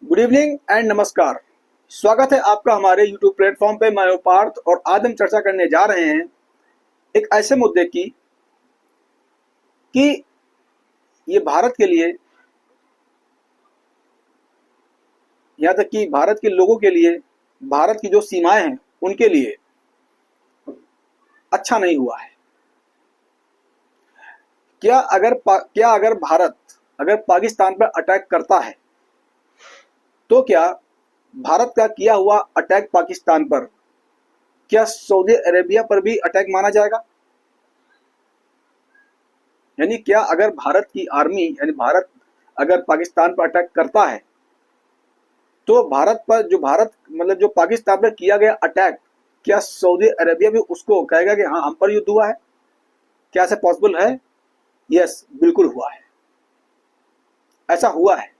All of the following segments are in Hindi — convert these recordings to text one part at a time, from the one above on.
गुड इवनिंग एंड नमस्कार। स्वागत है आपका हमारे YouTube प्लेटफॉर्म पे। मैं हूं पार्थ और आज हम चर्चा करने जा रहे हैं एक ऐसे मुद्दे की कि ये भारत के लिए, यहाँ तक कि भारत के लोगों के लिए, भारत की जो सीमाएं हैं उनके लिए अच्छा नहीं हुआ है। क्या अगर भारत अगर पाकिस्तान पर अटैक करता है तो क्या भारत का किया हुआ अटैक पाकिस्तान पर, क्या सऊदी अरेबिया पर भी अटैक माना जाएगा? यानी क्या अगर भारत की आर्मी यानी भारत अगर पाकिस्तान पर अटैक करता है तो भारत जो पाकिस्तान पर किया गया अटैक, क्या सऊदी अरेबिया भी उसको कहेगा कि हाँ हम पर युद्ध हुआ है? क्या ऐसा पॉसिबल है? यस, बिल्कुल हुआ है, ऐसा हुआ है।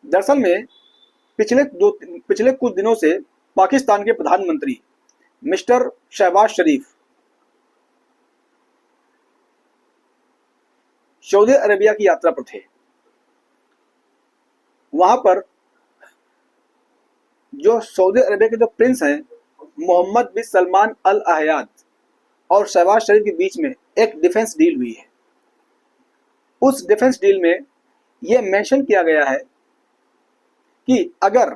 दरअसल में पिछले कुछ दिनों से पाकिस्तान के प्रधानमंत्री मिस्टर शहबाज शरीफ सऊदी अरेबिया की यात्रा पर थे। वहां पर जो सऊदी अरेबिया के जो प्रिंस हैं मोहम्मद बिन सलमान अल अहयाद और शहबाज शरीफ के बीच में एक डिफेंस डील हुई है। उस डिफेंस डील में यह मेंशन किया गया है कि अगर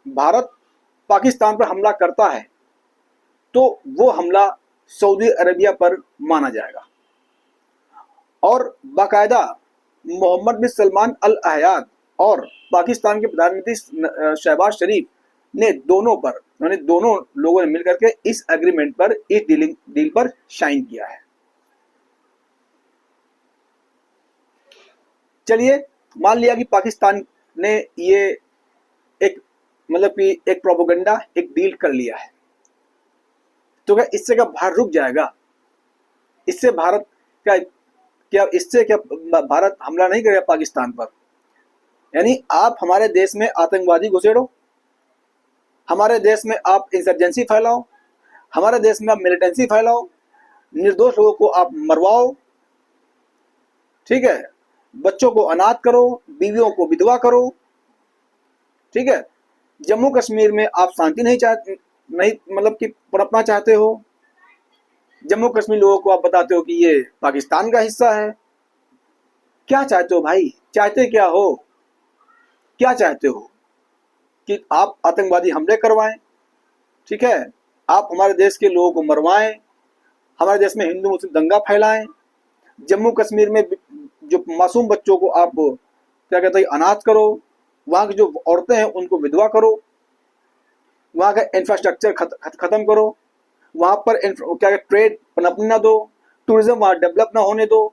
भारत पाकिस्तान पर हमला करता है तो वो हमला सऊदी अरेबिया पर माना जाएगा। और बाकायदा मोहम्मद बिन सलमान अल अहयाद और पाकिस्तान के प्रधानमंत्री शहबाज शरीफ ने दोनों लोगों ने मिलकर के इस एग्रीमेंट पर, इस डील पर साइन किया है। चलिए, मान लिया कि पाकिस्तान ने ये एक प्रोपेगेंडा, एक डील कर लिया है, तो क्या इससे क्या भारत रुक जाएगा? इससे भारत क्या भारत हमला नहीं करेगा पाकिस्तान पर? यानी आप हमारे देश में आतंकवादी घुसेड़ो, हमारे देश में आप इंसर्जेंसी फैलाओ, हमारे देश में आप मिलिटेंसी फैलाओ, निर्दोष लोगों को आप मरवाओ, ठीक है, बच्चों को अनाथ करो, बीवियों को विधवा करो, ठीक है, जम्मू कश्मीर में आप शांति नहीं कि पनपना चाहते हो, जम्मू कश्मीर लोगों को आप बताते हो कि ये पाकिस्तान का हिस्सा है। क्या चाहते हो भाई? चाहते क्या हो? क्या चाहते हो कि आप आतंकवादी हमले करवाएं, ठीक है, आप हमारे देश के लोगों को मरवाएं, हमारे देश में हिंदू मुस्लिम दंगा फैलाएं, जम्मू कश्मीर में जो मासूम बच्चों को आप क्या कहते हैं अनाथ करो, वहां की जो औरतें हैं उनको विधवा करो, वहां का इंफ्रास्ट्रक्चर खत्म करो, वहां पर क्या ट्रेड पनपने ना दो, टूरिज्म वहां डेवलप ना होने दो।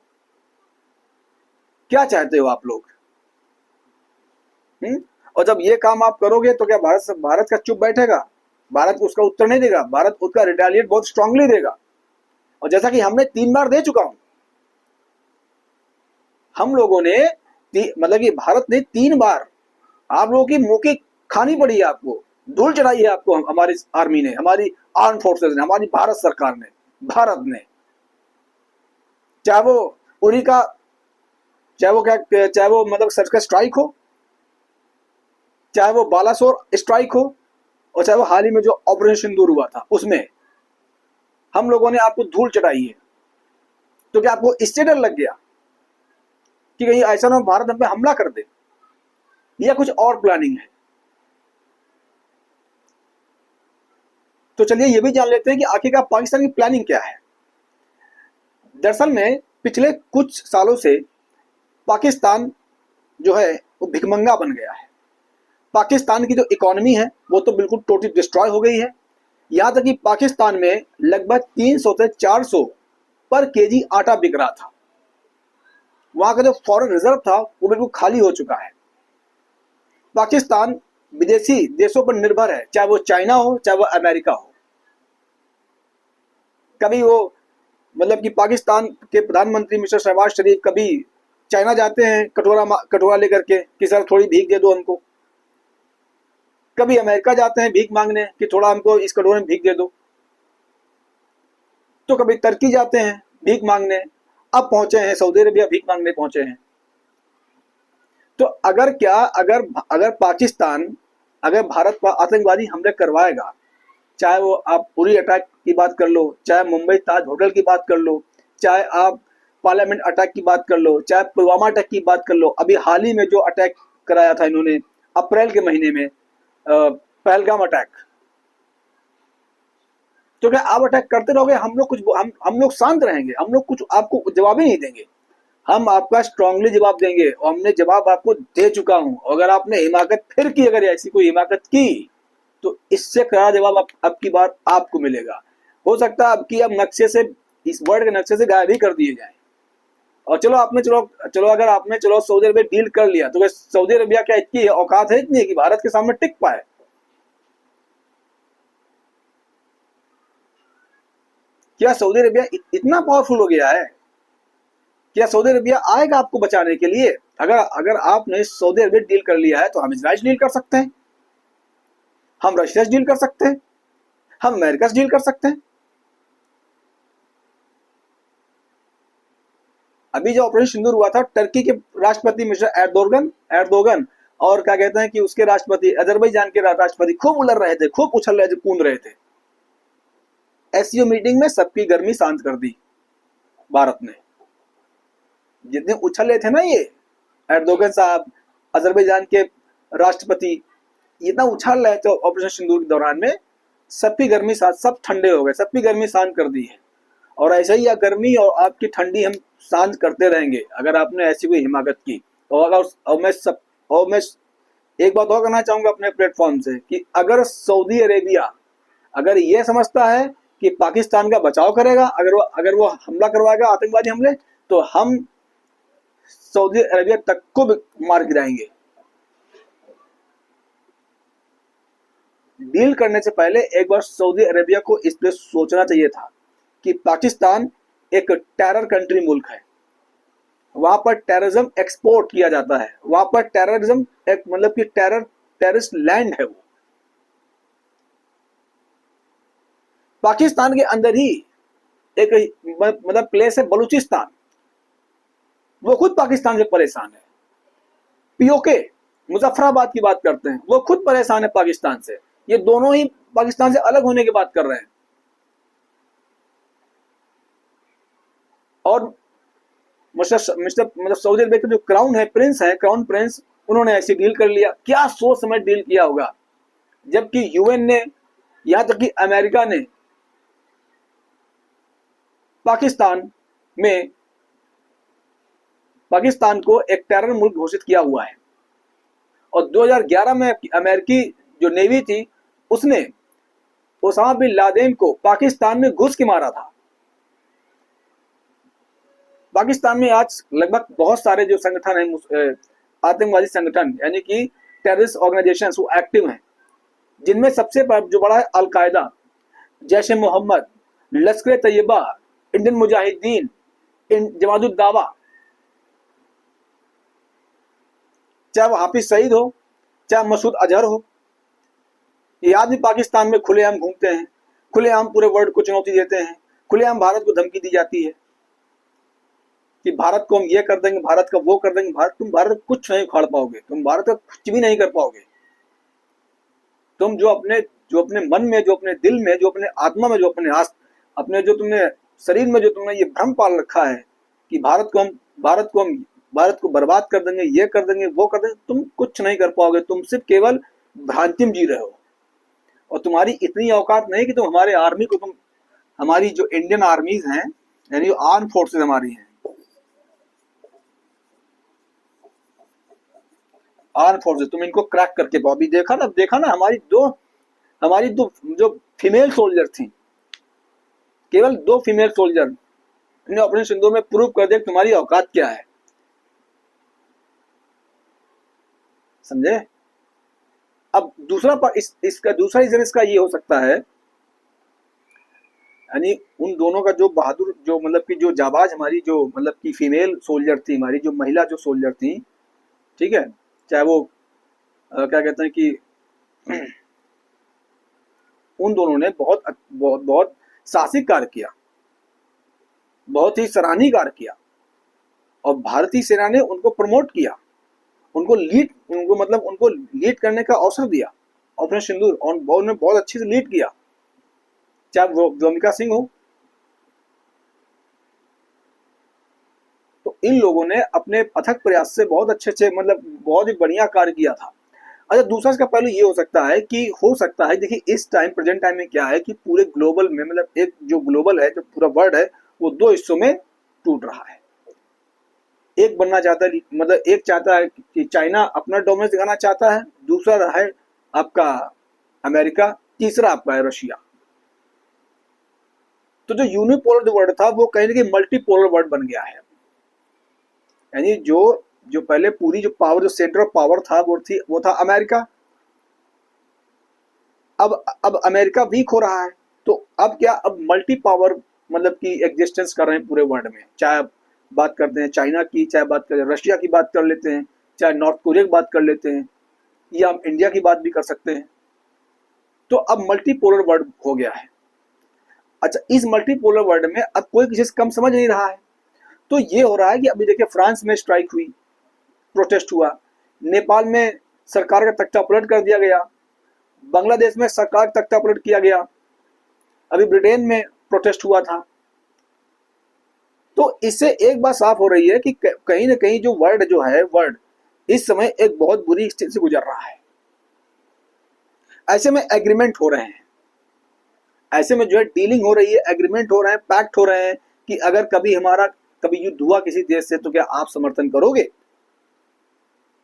क्या चाहते हो आप लोग? और जब ये काम आप करोगे तो क्या भारत का चुप बैठेगा? भारत उसका उत्तर नहीं देगा, भारत उसका रिटेलिएट बहुत स्ट्रांगली देगा। और जैसा कि हमने 3 बार दे चुका हूं, हम लोगों ने कि भारत ने 3 बार आप लोगों की मुंह की खानी पड़ी है, आपको धूल चढ़ाई है, आपको हमारी आर्मी ने, हमारी आर्म फोर्सेस ने, हमारी भारत सरकार ने, भारत ने, चाहे वो उरी का चाहे वो सर्जिकल स्ट्राइक हो, चाहे वो बालासोर स्ट्राइक हो, और चाहे वो हाल ही में जो ऑपरेशन सिंदूर हुआ था उसमें हम लोगों ने आपको धूल चढ़ाई है। तो क्या आपको इससे डर लग गया कि कहीं ऐसा ना भारत हम पे हमला कर दे, या कुछ और प्लानिंग है? तो चलिए ये भी जान लेते हैं कि आखिरकार पाकिस्तान की प्लानिंग क्या है। दरअसल में पिछले कुछ सालों से पाकिस्तान जो है वो भिखमंगा बन गया है। पाकिस्तान की जो इकोनॉमी है वो तो बिल्कुल टोटली डिस्ट्रॉय हो गई है। यहां तक कि पाकिस्तान में लगभग 300 से 400 पर केजी आटा बिक रहा था। वहां का जो फॉरेन रिजर्व था वो बिल्कुल खाली हो चुका है। पाकिस्तान विदेशी देशों पर निर्भर है, चाहे वो चाइना हो, चाहे वो अमेरिका हो। कभी वो कि पाकिस्तान के प्रधानमंत्री मिस्टर शहबाज शरीफ कभी चाइना जाते हैं कटोरा लेकर के कि सर थोड़ी भीख दे दो हमको, कभी अमेरिका जाते हैं भीख मांगने कि थोड़ा हमको इस कटोरे में भीख दे दो, तो कभी तुर्की जाते हैं भीख मांगने, अब पहुंचे हैं सऊदी अरेबिया भीख मांगने पहुंचे हैं। तो अगर अगर पाकिस्तान, अगर भारत पर आतंकवादी हमले करवाएगा, चाहे वो आप उरी अटैक की बात कर लो, चाहे मुंबई ताज होटल की बात कर लो, चाहे आप पार्लियामेंट अटैक की बात कर लो, चाहे पुलवामा अटैक की बात कर लो, अभी हाल ही में जो अटैक कराया था इन्होंने अप्रैल के महीने में, पहलगाम अटैक, तो क्या आप अटैक करते रहोगे? हम लोग कुछ हम लोग शांत रहेंगे? हम लोग कुछ आपको जवाब ही नहीं देंगे। हम आपका स्ट्रांगली जवाब देंगे, और हमने जवाब आपको दे चुका हूं। अगर आपने हिमाकत फिर की, अगर ऐसी कोई हिमाकत की, तो इससे करारा जवाब अब की बार आपको मिलेगा। हो सकता है अब की अब नक्शे से, इस वर्ल्ड के नक्शे से गायब ही कर दिए जाए। और चलो आपने चलो अगर आपने सऊदी अरबिया डील कर लिया, तो सऊदी अरबिया क्या इतनी औकात है इतनी कि भारत के सामने टिक पाए? क्या सऊदी अरबिया इतना पावरफुल हो गया है? क्या सऊदी अरबिया आएगा आपको बचाने के लिए? अगर अगर आपने सऊदी अरबिया डील कर लिया है, तो हम इजराइल डील कर सकते हैं, हम रशिया डील कर सकते हैं, हम अमेरिका से डील कर सकते हैं। अभी जो ऑपरेशन सिंदूर हुआ था, टर्की के राष्ट्रपति मिस्टर एर्दोगन और क्या कहते हैं कि उसके राष्ट्रपति अजरबैजान के राष्ट्रपति खूब उलर रहे थे, खूब उछल रहे थे, कूद रहे थे। एससीओ मीटिंग में सबकी गर्मी शांत कर दी भारत ने। जितने उछल रहे थे ना ये एर्दोगन साहब, अजरबैजान के राष्ट्रपति, इतना उछल रहे थे ऑपरेशन सिंदूर के दौरान में, सबकी गर्मी सब ठंडे हो गए, सबकी गर्मी शांत कर दी है। और ऐसे ही गर्मी और आपकी ठंडी हम शांत करते रहेंगे अगर आपने ऐसी कोई हिमाकत की। और मैं एक बात और कहना चाहूंगा अपने प्लेटफॉर्म से कि अगर सऊदी अरेबिया अगर ये समझता है कि पाकिस्तान का बचाव करेगा, अगर वो हमला करवाएगा, आतंकवादी हमले, तो हम सऊदी अरेबिया तक को भी मार गिराएंगे। डील करने से पहले एक बार सऊदी अरेबिया को इस पे सोचना चाहिए था कि पाकिस्तान एक टेरर कंट्री मुल्क है, वहां पर टेररिज्म एक्सपोर्ट किया जाता है, वहां पर टेररिज्म एक मतलब कि टेररिस्ट लैंड है वो। पाकिस्तान के अंदर ही एक मतलब प्लेस है बलूचिस्तान, वो खुद पाकिस्तान से परेशान है। पीओके मुजफ्फराबाद की बात करते हैं, वो खुद परेशान है पाकिस्तान से। ये दोनों ही पाकिस्तान से अलग होने की बात कर रहे हैं। और मतलब सऊदी अरबिया के जो क्राउन है, प्रिंस है, क्राउन प्रिंस, उन्होंने ऐसी डील कर लिया। क्या सोच समझ डील किया होगा? जबकि यूएन ने, यहां तक कि अमेरिका ने पाकिस्तान को एक टेरर मुल्क घोषित किया हुआ है। और 2011 में अमेरिकी जो नेवी थी, उसने ओसामा बिन लादेन को पाकिस्तान में घुस के मारा था। पाकिस्तान में आज लगभग बहुत सारे जो संगठन है, आतंकवादी संगठन यानी कि टेररिस्ट ऑर्गेनाइजेशंस, वो एक्टिव हैं, जिनमें सबसे जो बड़ा है अल-कायदा, जैश ए मोहम्मद, लश्कर तैयबा, इंडियन मुजाहिदीन, जमात दावा, चाहे वो हाफिज सईद हो, चाहे मसूद अजहर हो। ये आदमी पाकिस्तान में खुलेआम घूमते हैं, खुलेआम पूरे वर्ल्ड को चुनौती देते हैं, खुलेआम भारत को धमकी दी जाती है कि भारत को हम ये कर देंगे, भारत का वो कर देंगे। तुम भारत कुछ नहीं उखाड़ पाओगे, तुम भारत का कुछ भी नहीं कर पाओगे। तुम जो अपने मन में, जो अपने दिल में, जो अपने आत्मा में, जो अपने जो तुमने शरीर में जो तुमने ये भ्रम पाल रखा है कि भारत को बर्बाद कर देंगे, ये कर देंगे, वो कर देंगे, तुम कुछ नहीं कर पाओगे। तुम सिर्फ केवल भ्रांति में जी रहे हो। और तुम्हारी इतनी औकात नहीं कि तुम हमारे आर्मी को, तुम हमारी जो इंडियन आर्मीज हैं, यानी आर्म फोर्सेज हमारी हैं, आर्म फोर्सेज, तुम इनको क्रैक करके पाओ। अभी देखा ना हमारी दो जो फीमेल सोल्जर थी, केवल 2 फीमेल सोल्जर ने अपने सिंधु में प्रूव कर दिया तुम्हारी औकात क्या है। समझे? अब दूसरा इसका दूसरा रीजन इसका ये हो सकता है, यानी उन दोनों का जो बहादुर, जो मतलब कि जो जाबाज हमारी जो मतलब कि फीमेल सोल्जर थी, हमारी जो महिला जो सोल्जर थी, ठीक है, चाहे वो क्या कहते हैं कि उन दोनों ने बहुत बहुत बहुत साहसिक कार्य किया, बहुत ही सराहनीय कार्य किया, और भारतीय सेना ने उनको प्रमोट किया, उनको लीड करने का अवसर दिया ऑपरेशन सिंदूर, और उन्होंने बहुत अच्छे से लीड किया, चाहे वो व्योमिका सिंह हो। तो इन लोगों ने अपने अथक प्रयास से बहुत अच्छे से बहुत ही बढ़िया कार्य किया था। अच्छा, दूसरा इसका पहलू ये हो सकता है, देखिए इस टाइम प्रेजेंट टाइम में क्या है कि पूरे ग्लोबल में एक जो ग्लोबल है, जो पूरा वर्ल्ड है, वो दो हिस्सों में टूट रहा है। एक बनना चाहता है, एक चाहता है कि चाइना अपना डोमिनेंस दिखाना चाहता है, दूसरा है आपका अमेरिका, तीसरा आपका है रशिया। तो जो यूनिपोलर जो वर्ल्ड था वो कहीं ना कहीं मल्टीपोलर वर्ल्ड बन गया है। यानी जो पहले पूरी जो पावर, जो सेंटर ऑफ पावर था वो था अमेरिका। अब अमेरिका वीक हो रहा है, तो अब क्या, अब मल्टी पावर की एग्जिस्टेंस कर रहे हैं पूरे वर्ल्ड में। चाहे बात करते हैं चाइना की, चाहे बात करें रशिया की, बात कर लेते हैं, चाहे नॉर्थ कोरिया की बात कर लेते हैं, या हम इंडिया की बात भी कर सकते हैं। तो अब मल्टीपोलर वर्ल्ड हो गया है। अच्छा, इस मल्टीपोलर वर्ल्ड में अब कोई किसी से कम समझ नहीं रहा है। तो ये हो रहा है कि अभी देखिए फ्रांस में स्ट्राइक हुई, प्रोटेस्ट हुआ, नेपाल में सरकार का तख्ता पलट कर दिया गया, बांग्लादेश में सरकार का तख्ता पलट किया गया, अभी ब्रिटेन में प्रोटेस्ट हुआ था। तो इससे एक बात साफ हो रही है कि कहीं ना कहीं जो वर्ल्ड इस समय एक बहुत बुरी स्थिति से गुजर रहा है। ऐसे में एग्रीमेंट हो रहे हैं, ऐसे में जो है डीलिंग हो रही है, एग्रीमेंट हो रहे हैं, पैक्ट हो रहे हैं कि अगर कभी युद्ध हुआ किसी देश से तो क्या आप समर्थन करोगे।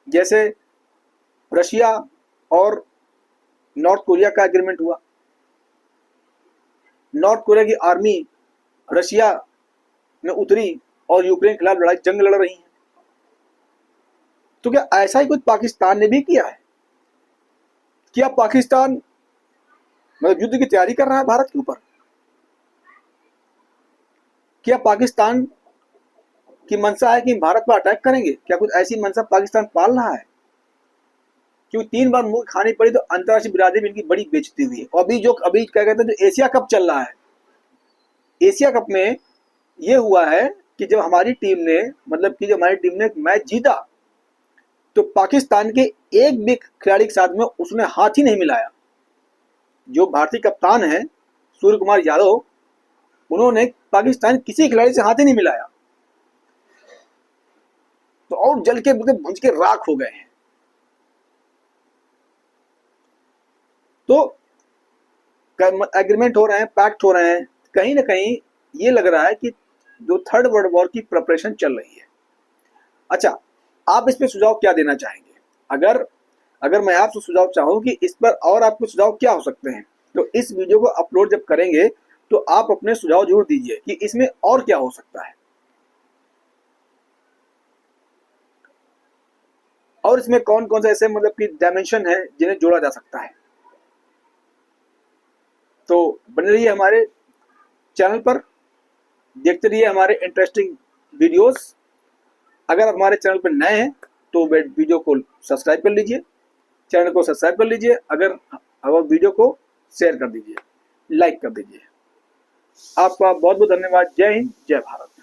जैसे रशिया और नॉर्थ कोरिया का एग्रीमेंट हुआ, नॉर्थ कोरिया की आर्मी रशिया में उतरी और यूक्रेन के खिलाफ जंग लड़ रही है। तो क्या ऐसा ही कुछ पाकिस्तान ने भी किया है? क्या पाकिस्तान युद्ध की तैयारी कर रहा है भारत के ऊपर? क्या पाकिस्तान की मंशा है कि भारत पर अटैक करेंगे? क्या कुछ ऐसी मंशा पाकिस्तान पाल रहा है? क्योंकि 3 बार मुंह खानी पड़ी तो अंतर्राष्ट्रीय बिरादरी में इनकी बड़ी बेइज्जती हुई है। और अभी क्या कहते हैं, जो एशिया कप चल रहा है, एशिया कप में ये हुआ है कि जब हमारी टीम ने मैच जीता तो पाकिस्तान के एक भी खिलाड़ी के साथ में उसने हाथ ही नहीं मिलाया। जो भारतीय कप्तान है सूर्य कुमार यादव, उन्होंने पाकिस्तान किसी खिलाड़ी से हाथ ही नहीं मिलाया, तो और जल के भुंज के राख हो गए हैं। तो एग्रीमेंट हो रहे हैं, पैक्ट हो रहे हैं, कहीं ना कहीं ये लग रहा है कि जो थर्ड वर्ल्ड वॉर की प्रिपरेशन चल रही है। अच्छा, आप इस पे सुझाव क्या देना चाहेंगे? अगर मैं आपसे सुझाव चाहूँ कि इस पर और आपके सुझाव क्या हो सकते हैं, तो इस वीडियो को अपलोड जब करेंगे तो आप अपने सुझाव जरूर दीजिए कि इसमें और क्या हो सकता है, और इसमें कौन कौन से ऐसे कि डायमेंशन है जिन्हें जोड़ा जा सकता है। तो बने रहिए हमारे चैनल पर, देखते रहिए हमारे इंटरेस्टिंग वीडियोस। अगर आप हमारे चैनल पर नए हैं तो वीडियो को सब्सक्राइब कर लीजिए, चैनल को सब्सक्राइब कर लीजिए, अगर वीडियो को शेयर कर दीजिए, लाइक कर दीजिए। आपका बहुत बहुत धन्यवाद। जय हिंद, जय भारत।